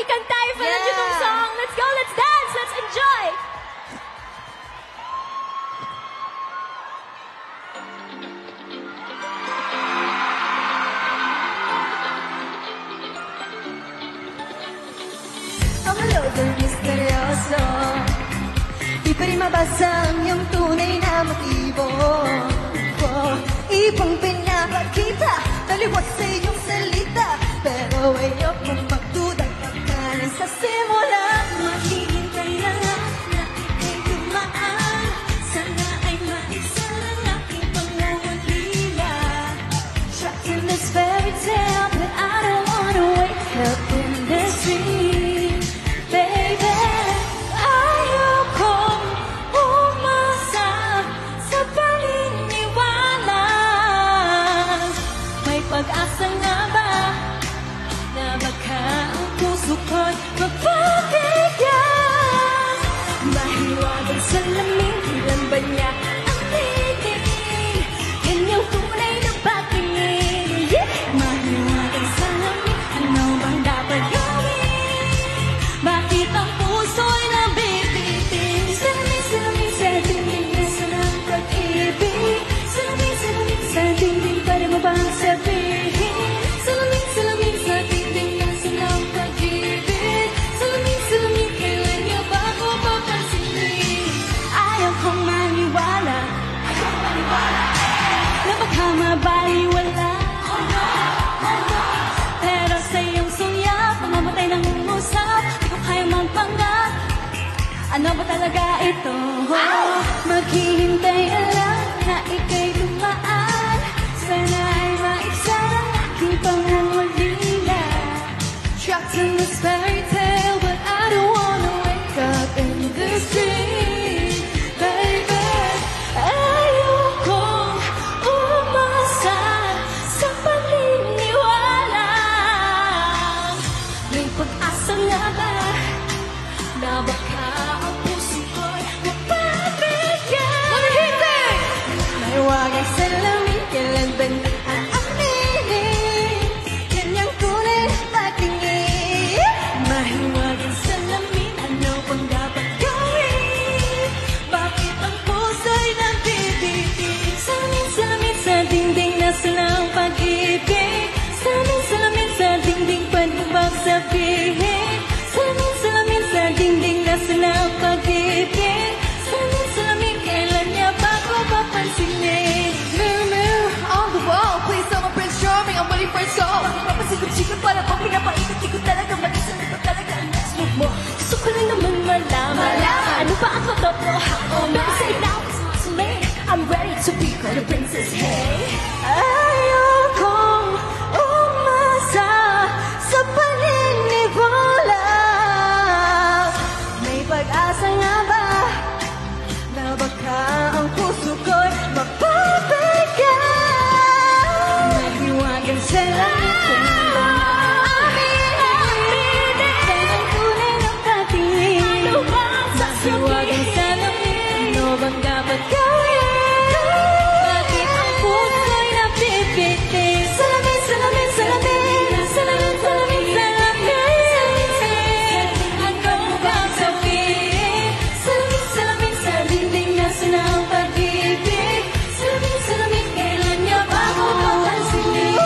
Kang tayo for the Junong song. Let's go, let's dance, let's enjoy. Ang loob misteryoso, di pa rin mabasa ang iyong tunay na motibo. Ibang pinapakita, taliwas sa iyong salita, pero ayokong magduda ka rin sa simula. Maghihintay lang na ika'y dumaan, sana ay maisa lang aking pangungulila. Trapped in this fairy tale, but I don't wanna wake up in this dream. Baby, ayokong umasa sa paniniwala. May pag-asa nga ba na baka ang puso ko'y mapapigyan? Mahiwagang salamin, ilan ba niya ang titingin? Kanyang tunay na patingin. Mahiwagang salamin, ano bang dapat gawin? Bakit ang puso'y nabibitin? Salamin, salamin sa dingding na sanang pag-ibig. Salamin, salamin sa dingding, pwede mo bang sabihin? Salamin, salamin sa dingding na sanang pag-ibig. Salamin, salamin, kailan niya ba ako papansinin? Ayaw kong maniwala na baka mabaliwala. Pero sa iyong sulyap, mamamatay ng usap, di ko kaya magpanggap. Ano ba talaga ito? Maghihintay lang na ika'y dumaan, sana ay maisa ang aking pangungulila. Trapped in this fairy tale, but I don't wanna wake up in this dream. Baby, ayokong umasa sa paniniwala. May pag-asa nga ba na baka ang puso ko'y mapapigyan? Maghihintay! Mahiwagang salamin, kailan ba na aaminin? Kanyang tunay na patingin. Mahiwagang salamin, ano bang dapat gawin? Bakit ang puso'y nabibitin? Salamin, salamin sa dingding na sanang pag-ibig. Salamin, salamin sa dingding, pwede mo bang sabihin? Salamin, salamin sa dingding na sanang pag-ibig. Salamin, salamin, kailan niya ba ako papansinin? Mirror, mirror on the wall, please tell my Prince Charming I'm waiting for it all. Papasikot-sikot para pang pinapaikot, di ko talaga mag-isa, di ko talaga ang next move mo. Gusto ko lang naman malaman ano ba ang totoo ako? Pero say now it's not too late, I'm ready to be called a princess, hey. Ayokong umasa sa paniniwala. May pag-asa nga ba na baka ang puso ko'y mapapigyan? Mahiwagang salamin, kailan ba aaminin? Kailan tunay na patingin? Ano ba ang sasabihin? Mahiwagang salamin, ano bang dapat gawin? Bakit ang puso'y napipitin? Salamin, salamin, salamin, salamin, salamin, salamin. Ano bang sabihin? Salamin, salamin sa dingding na sanang pag-ibig. Salamin, salamin, kailan niya ba ako papansinin?